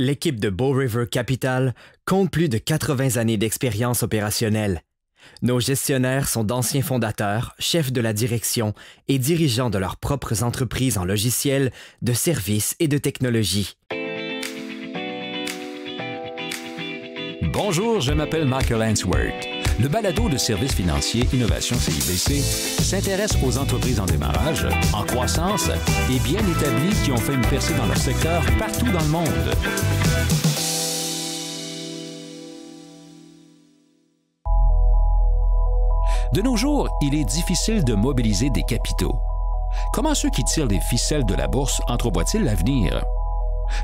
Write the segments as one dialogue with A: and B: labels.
A: L'équipe de Bow River Capital compte plus de 80 années d'expérience opérationnelle. Nos gestionnaires sont d'anciens fondateurs, chefs de la direction et dirigeants de leurs propres entreprises en logiciels, de services et de technologie.
B: Bonjour, je m'appelle Michael Ainsworth. Le balado de services financiers Innovation CIBC s'intéresse aux entreprises en démarrage, en croissance et bien établies qui ont fait une percée dans leur secteur partout dans le monde. De nos jours, il est difficile de mobiliser des capitaux. Comment ceux qui tirent les ficelles de la bourse entrevoient-ils l'avenir?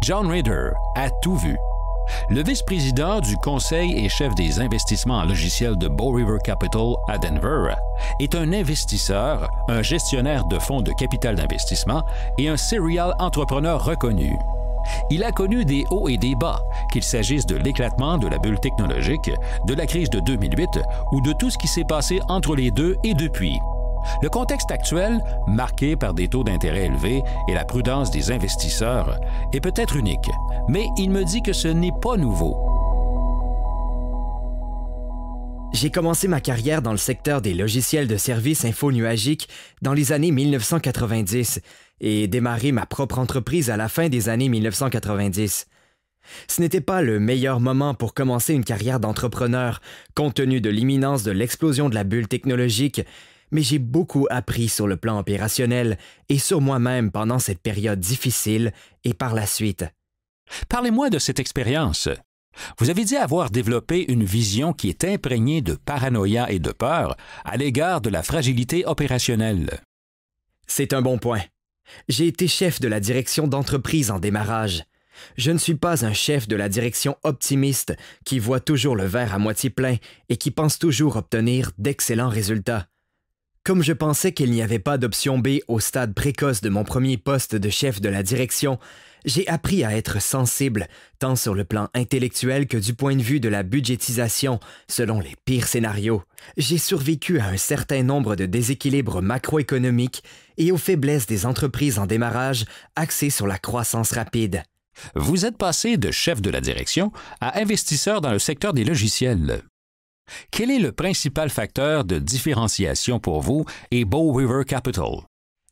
B: John Rader a tout vu. Le vice-président du conseil et chef des investissements en logiciels de Bow River Capital à Denver est un investisseur, un gestionnaire de fonds de capital d'investissement et un serial entrepreneur reconnu. Il a connu des hauts et des bas, qu'il s'agisse de l'éclatement de la bulle technologique, de la crise de 2008 ou de tout ce qui s'est passé entre les deux et depuis. Le contexte actuel, marqué par des taux d'intérêt élevés et la prudence des investisseurs, est peut-être unique, mais il me dit que ce n'est pas nouveau.
A: J'ai commencé ma carrière dans le secteur des logiciels de services infonuagiques dans les années 1990 et démarré ma propre entreprise à la fin des années 1990. Ce n'était pas le meilleur moment pour commencer une carrière d'entrepreneur, compte tenu de l'imminence de l'explosion de la bulle technologique, mais j'ai beaucoup appris sur le plan opérationnel et sur moi-même pendant cette période difficile et par la suite.
B: Parlez-moi de cette expérience. Vous avez dit avoir développé une vision qui est imprégnée de paranoïa et de peur à l'égard de la fragilité opérationnelle.
A: C'est un bon point. J'ai été chef de la direction d'entreprise en démarrage. Je ne suis pas un chef de la direction optimiste qui voit toujours le verre à moitié plein et qui pense toujours obtenir d'excellents résultats. Comme je pensais qu'il n'y avait pas d'option B au stade précoce de mon premier poste de chef de la direction, j'ai appris à être sensible, tant sur le plan intellectuel que du point de vue de la budgétisation, selon les pires scénarios. J'ai survécu à un certain nombre de déséquilibres macroéconomiques et aux faiblesses des entreprises en démarrage axées sur la croissance rapide.
B: Vous êtes passé de chef de la direction à investisseur dans le secteur des logiciels. Quel est le principal facteur de différenciation pour vous et Bow River Capital?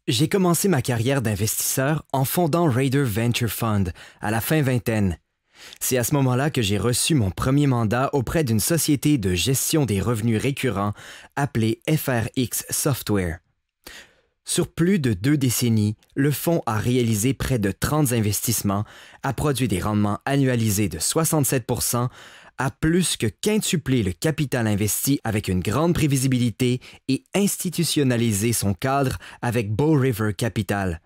A: J'ai commencé ma carrière d'investisseur en fondant Rader Venture Fund à la fin vingtaine. C'est à ce moment-là que j'ai reçu mon premier mandat auprès d'une société de gestion des revenus récurrents appelée FRX Software. Sur plus de 2 décennies, le fonds a réalisé près de 30 investissements, a produit des rendements annualisés de 67%, a plus que quintuplé le capital investi avec une grande prévisibilité et institutionnalisé son cadre avec Bow River Capital.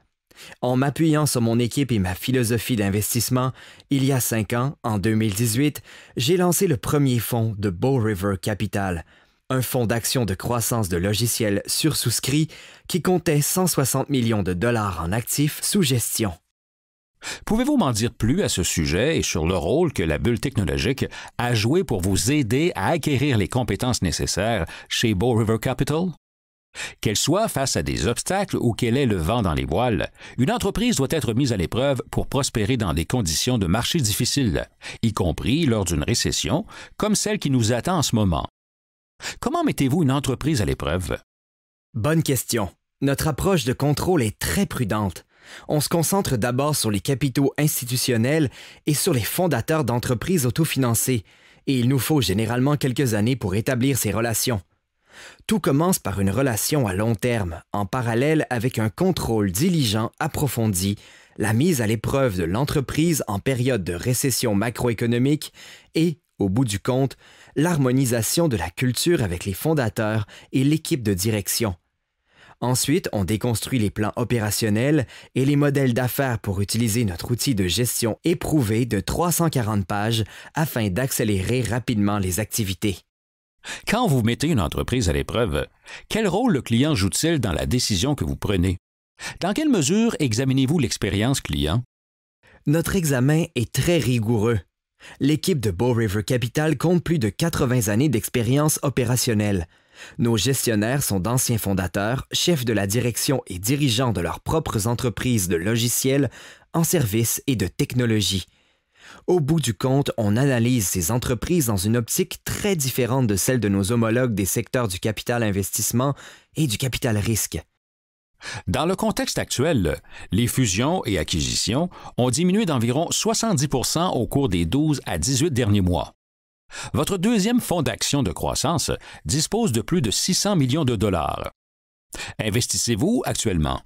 A: En m'appuyant sur mon équipe et ma philosophie d'investissement, il y a 5 ans, en 2018, j'ai lancé le premier fonds de Bow River Capital, un fonds d'action de croissance de logiciels sursouscrit qui comptait 160 millions de dollars en actifs sous gestion.
B: Pouvez-vous m'en dire plus à ce sujet et sur le rôle que la bulle technologique a joué pour vous aider à acquérir les compétences nécessaires chez Bow River Capital? Qu'elle soit face à des obstacles ou qu'elle ait le vent dans les voiles, une entreprise doit être mise à l'épreuve pour prospérer dans des conditions de marché difficiles, y compris lors d'une récession comme celle qui nous attend en ce moment. Comment mettez-vous une entreprise à l'épreuve?
A: Bonne question. Notre approche de contrôle est très prudente. On se concentre d'abord sur les capitaux institutionnels et sur les fondateurs d'entreprises autofinancées, et il nous faut généralement quelques années pour établir ces relations. Tout commence par une relation à long terme, en parallèle avec un contrôle diligent approfondi, la mise à l'épreuve de l'entreprise en période de récession macroéconomique et, au bout du compte, l'harmonisation de la culture avec les fondateurs et l'équipe de direction. Ensuite, on déconstruit les plans opérationnels et les modèles d'affaires pour utiliser notre outil de gestion éprouvé de 340 pages afin d'accélérer rapidement les activités.
B: Quand vous mettez une entreprise à l'épreuve, quel rôle le client joue-t-il dans la décision que vous prenez? Dans quelle mesure examinez-vous l'expérience client?
A: Notre examen est très rigoureux. L'équipe de Bow River Capital compte plus de 80 années d'expérience opérationnelle. Nos gestionnaires sont d'anciens fondateurs, chefs de la direction et dirigeants de leurs propres entreprises de logiciels, en services et de technologie. Au bout du compte, on analyse ces entreprises dans une optique très différente de celle de nos homologues des secteurs du capital investissement et du capital risque.
B: Dans le contexte actuel, les fusions et acquisitions ont diminué d'environ 70 % au cours des 12 à 18 derniers mois. Votre deuxième fonds d'action de croissance dispose de plus de 600 millions de dollars. Investissez-vous actuellement?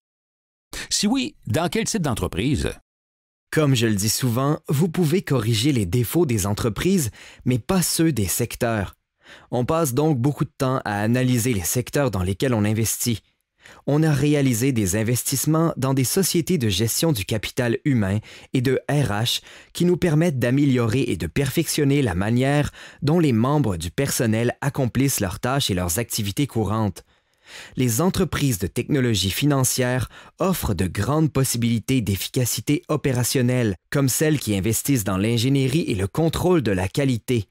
B: Si oui, dans quel type d'entreprise?
A: Comme je le dis souvent, vous pouvez corriger les défauts des entreprises, mais pas ceux des secteurs. On passe donc beaucoup de temps à analyser les secteurs dans lesquels on investit. On a réalisé des investissements dans des sociétés de gestion du capital humain et de RH qui nous permettent d'améliorer et de perfectionner la manière dont les membres du personnel accomplissent leurs tâches et leurs activités courantes. Les entreprises de technologie financière offrent de grandes possibilités d'efficacité opérationnelle, comme celles qui investissent dans l'ingénierie et le contrôle de la qualité.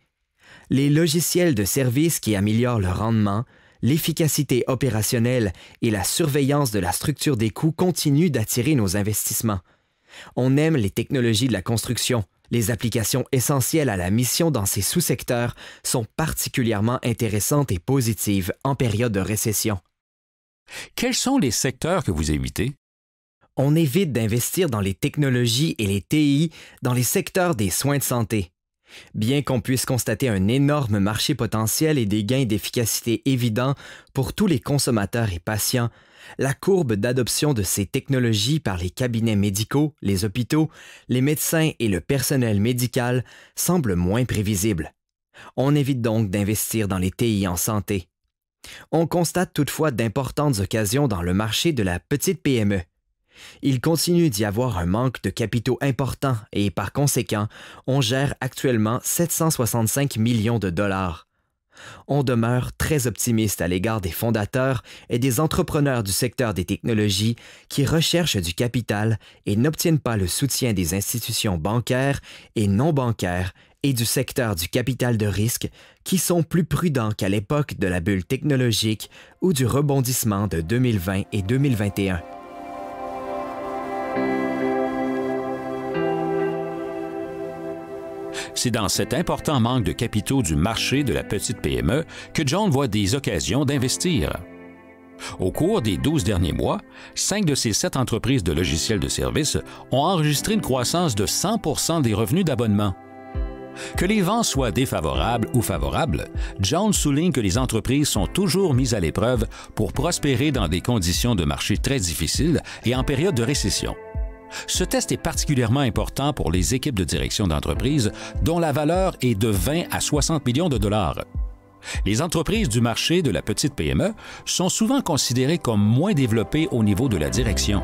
A: Les logiciels de services qui améliorent le rendement, l'efficacité opérationnelle et la surveillance de la structure des coûts continuent d'attirer nos investissements. On aime les technologies de la construction. Les applications essentielles à la mission dans ces sous-secteurs sont particulièrement intéressantes et positives en période de récession.
B: Quels sont les secteurs que vous évitez?
A: On évite d'investir dans les technologies et les TI dans les secteurs des soins de santé. Bien qu'on puisse constater un énorme marché potentiel et des gains d'efficacité évidents pour tous les consommateurs et patients, la courbe d'adoption de ces technologies par les cabinets médicaux, les hôpitaux, les médecins et le personnel médical semble moins prévisible. On évite donc d'investir dans les TI en santé. On constate toutefois d'importantes occasions dans le marché de la petite PME. Il continue d'y avoir un manque de capitaux important et, par conséquent, on gère actuellement 765 millions de dollars. On demeure très optimiste à l'égard des fondateurs et des entrepreneurs du secteur des technologies qui recherchent du capital et n'obtiennent pas le soutien des institutions bancaires et non bancaires et du secteur du capital de risque qui sont plus prudents qu'à l'époque de la bulle technologique ou du rebondissement de 2020 et 2021.
B: C'est dans cet important manque de capitaux du marché de la petite PME que John voit des occasions d'investir. Au cours des 12 derniers mois, 5 de ces 7 entreprises de logiciels de services ont enregistré une croissance de 100 % des revenus d'abonnement. Que les vents soient défavorables ou favorables, John souligne que les entreprises sont toujours mises à l'épreuve pour prospérer dans des conditions de marché très difficiles et en période de récession. Ce test est particulièrement important pour les équipes de direction d'entreprise dont la valeur est de 20 à 60 millions de dollars. Les entreprises du marché de la petite PME sont souvent considérées comme moins développées au niveau de la direction.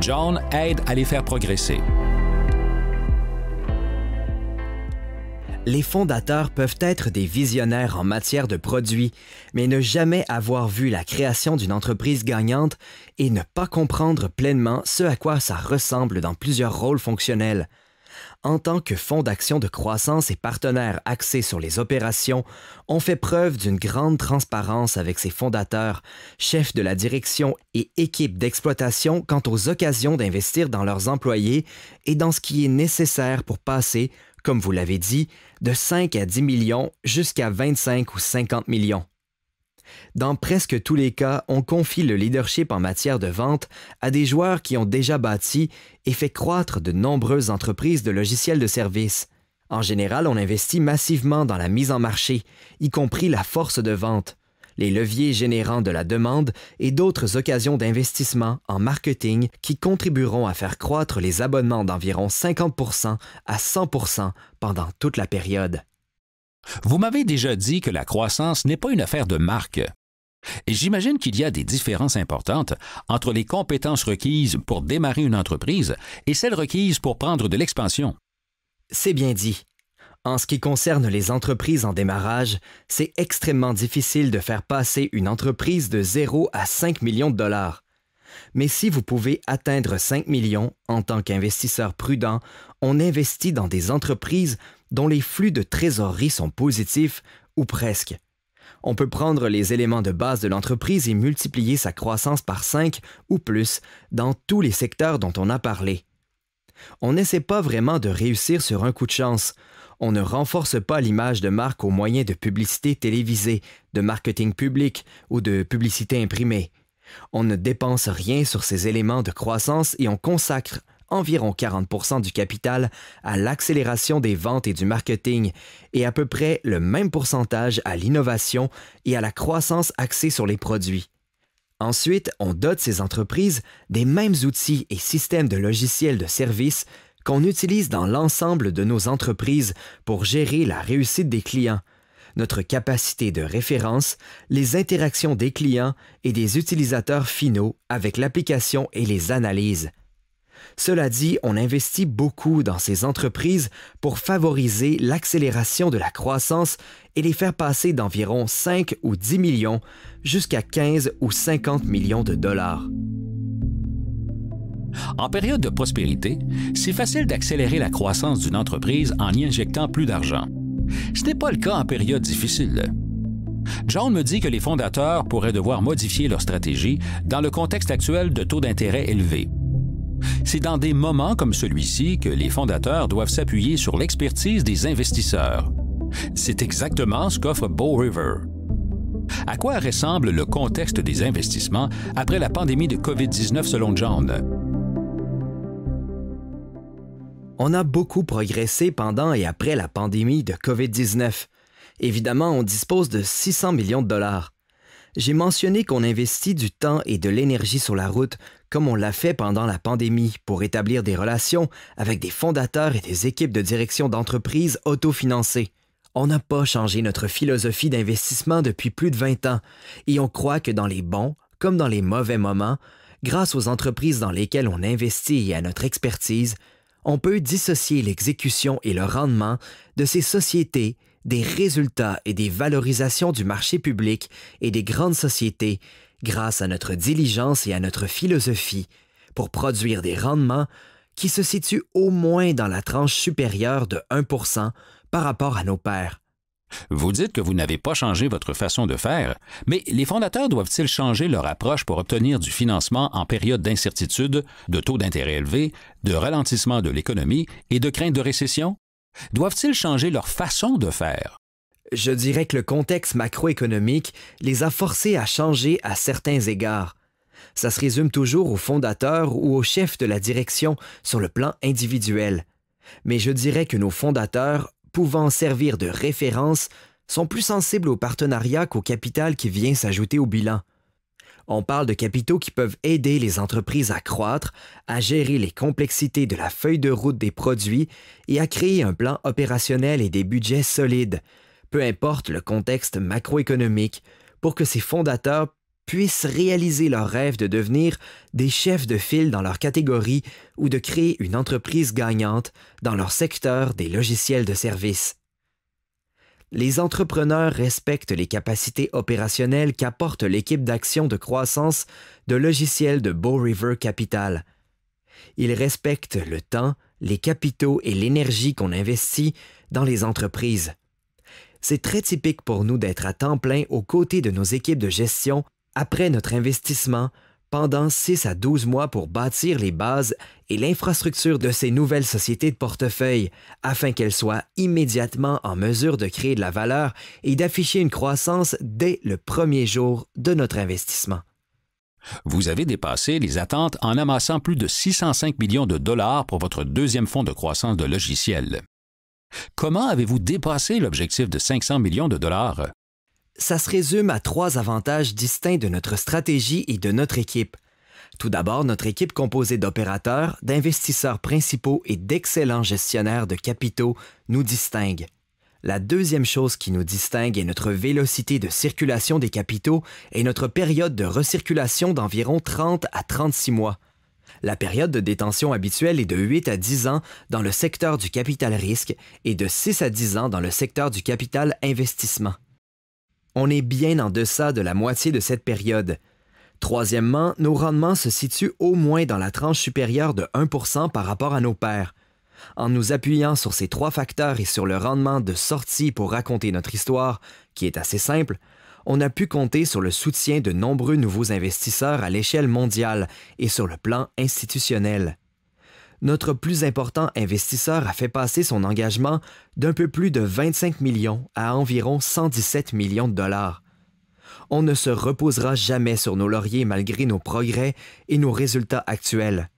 B: John aide à les faire progresser.
A: Les fondateurs peuvent être des visionnaires en matière de produits, mais ne jamais avoir vu la création d'une entreprise gagnante et ne pas comprendre pleinement ce à quoi ça ressemble dans plusieurs rôles fonctionnels. En tant que fonds d'action de croissance et partenaire axé sur les opérations, on fait preuve d'une grande transparence avec ses fondateurs, chefs de la direction et équipes d'exploitation quant aux occasions d'investir dans leurs employés et dans ce qui est nécessaire pour passer, comme vous l'avez dit, de 5 à 10 millions jusqu'à 25 ou 50 millions. Dans presque tous les cas, on confie le leadership en matière de vente à des joueurs qui ont déjà bâti et fait croître de nombreuses entreprises de logiciels de service. En général, on investit massivement dans la mise en marché, y compris la force de vente, les leviers générant de la demande et d'autres occasions d'investissement en marketing qui contribueront à faire croître les abonnements d'environ 50 % à 100 % pendant toute la période.
B: Vous m'avez déjà dit que la croissance n'est pas une affaire de marque. Et j'imagine qu'il y a des différences importantes entre les compétences requises pour démarrer une entreprise et celles requises pour prendre de l'expansion.
A: C'est bien dit. En ce qui concerne les entreprises en démarrage, c'est extrêmement difficile de faire passer une entreprise de 0 à 5 millions de dollars. Mais si vous pouvez atteindre 5 millions en tant qu'investisseur prudent, on investit dans des entreprises dont les flux de trésorerie sont positifs ou presque. On peut prendre les éléments de base de l'entreprise et multiplier sa croissance par 5 ou plus dans tous les secteurs dont on a parlé. On n'essaie pas vraiment de réussir sur un coup de chance. On ne renforce pas l'image de marque au moyen de publicité télévisée, de marketing public ou de publicité imprimée. On ne dépense rien sur ces éléments de croissance et on consacre environ 40% du capital à l'accélération des ventes et du marketing et à peu près le même pourcentage à l'innovation et à la croissance axée sur les produits. Ensuite, on dote ces entreprises des mêmes outils et systèmes de logiciels de service qu'on utilise dans l'ensemble de nos entreprises pour gérer la réussite des clients, notre capacité de référence, les interactions des clients et des utilisateurs finaux avec l'application et les analyses. Cela dit, on investit beaucoup dans ces entreprises pour favoriser l'accélération de la croissance et les faire passer d'environ 5 ou 10 millions jusqu'à 15 ou 50 millions de dollars.
B: En période de prospérité, c'est facile d'accélérer la croissance d'une entreprise en y injectant plus d'argent. Ce n'est pas le cas en période difficile. John me dit que les fondateurs pourraient devoir modifier leur stratégie dans le contexte actuel de taux d'intérêt élevés. C'est dans des moments comme celui-ci que les fondateurs doivent s'appuyer sur l'expertise des investisseurs. C'est exactement ce qu'offre Bow River. À quoi ressemble le contexte des investissements après la pandémie de COVID-19 selon John?
A: On a beaucoup progressé pendant et après la pandémie de COVID-19. Évidemment, on dispose de 600 millions de dollars. J'ai mentionné qu'on investit du temps et de l'énergie sur la route, comme on l'a fait pendant la pandémie, pour établir des relations avec des fondateurs et des équipes de direction d'entreprises autofinancées. On n'a pas changé notre philosophie d'investissement depuis plus de 20 ans, et on croit que dans les bons comme dans les mauvais moments, grâce aux entreprises dans lesquelles on investit et à notre expertise, on peut dissocier l'exécution et le rendement de ces sociétés des résultats et des valorisations du marché public et des grandes sociétés grâce à notre diligence et à notre philosophie pour produire des rendements qui se situent au moins dans la tranche supérieure de 1% par rapport à nos pairs.
B: Vous dites que vous n'avez pas changé votre façon de faire, mais les fondateurs doivent-ils changer leur approche pour obtenir du financement en période d'incertitude, de taux d'intérêt élevés, de ralentissement de l'économie et de crainte de récession? Doivent-ils changer leur façon de faire?
A: Je dirais que le contexte macroéconomique les a forcés à changer à certains égards. Ça se résume toujours aux fondateurs ou aux chefs de la direction sur le plan individuel. Mais je dirais que nos fondateurs, pouvant servir de référence, sont plus sensibles au partenariat qu'au capital qui vient s'ajouter au bilan. On parle de capitaux qui peuvent aider les entreprises à croître, à gérer les complexités de la feuille de route des produits et à créer un plan opérationnel et des budgets solides, peu importe le contexte macroéconomique, pour que ces fondateurs puissent réaliser leur rêve de devenir des chefs de file dans leur catégorie ou de créer une entreprise gagnante dans leur secteur des logiciels de service. Les entrepreneurs respectent les capacités opérationnelles qu'apporte l'équipe d'action de croissance de logiciels de Bow River Capital. Ils respectent le temps, les capitaux et l'énergie qu'on investit dans les entreprises. C'est très typique pour nous d'être à temps plein aux côtés de nos équipes de gestion après notre investissement pendant 6 à 12 mois pour bâtir les bases et l'infrastructure de ces nouvelles sociétés de portefeuille afin qu'elles soient immédiatement en mesure de créer de la valeur et d'afficher une croissance dès le premier jour de notre investissement.
B: Vous avez dépassé les attentes en amassant plus de 605 millions de dollars pour votre deuxième fonds de croissance de logiciels. Comment avez-vous dépassé l'objectif de 500 millions de dollars?
A: Ça se résume à 3 avantages distincts de notre stratégie et de notre équipe. Tout d'abord, notre équipe composée d'opérateurs, d'investisseurs principaux et d'excellents gestionnaires de capitaux nous distingue. La deuxième chose qui nous distingue est notre vélocité de circulation des capitaux et notre période de recirculation d'environ 30 à 36 mois. La période de détention habituelle est de 8 à 10 ans dans le secteur du capital risque et de 6 à 10 ans dans le secteur du capital investissement. On est bien en deçà de la moitié de cette période. Troisièmement, nos rendements se situent au moins dans la tranche supérieure de 1% par rapport à nos pairs. En nous appuyant sur ces 3 facteurs et sur le rendement de sortie pour raconter notre histoire, qui est assez simple, on a pu compter sur le soutien de nombreux nouveaux investisseurs à l'échelle mondiale et sur le plan institutionnel. Notre plus important investisseur a fait passer son engagement d'un peu plus de 25 millions à environ 117 millions de dollars. On ne se reposera jamais sur nos lauriers malgré nos progrès et nos résultats actuels.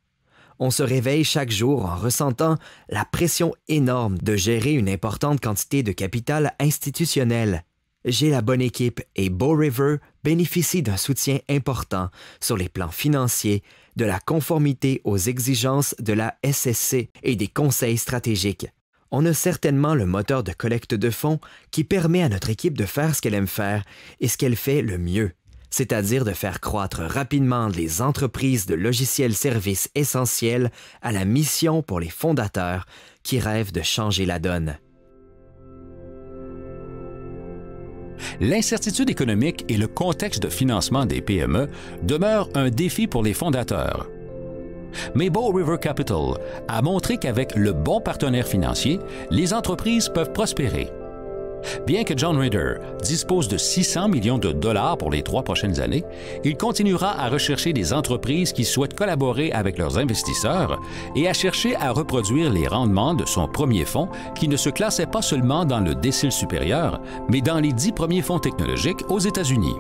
A: On se réveille chaque jour en ressentant la pression énorme de gérer une importante quantité de capital institutionnel. J'ai la bonne équipe et Bow River bénéficie d'un soutien important sur les plans financiers, de la conformité aux exigences de la SSC et des conseils stratégiques. On a certainement le moteur de collecte de fonds qui permet à notre équipe de faire ce qu'elle aime faire et ce qu'elle fait le mieux, c'est-à-dire de faire croître rapidement les entreprises de logiciels-services essentiels à la mission pour les fondateurs qui rêvent de changer la donne.
B: L'incertitude économique et le contexte de financement des PME demeurent un défi pour les fondateurs. Mais Bow River Capital a montré qu'avec le bon partenaire financier, les entreprises peuvent prospérer. Bien que John Raider dispose de 600 millions de dollars pour les 3 prochaines années, il continuera à rechercher des entreprises qui souhaitent collaborer avec leurs investisseurs et à chercher à reproduire les rendements de son premier fonds qui ne se classait pas seulement dans le décile supérieur, mais dans les 10 premiers fonds technologiques aux États-Unis.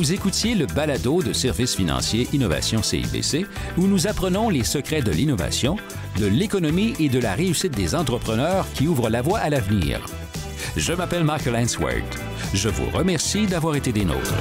B: Vous écoutiez le balado de Services financiers Innovation CIBC, où nous apprenons les secrets de l'innovation, de l'économie et de la réussite des entrepreneurs qui ouvrent la voie à l'avenir. Je m'appelle Michael Ainsworth. Je vous remercie d'avoir été des nôtres.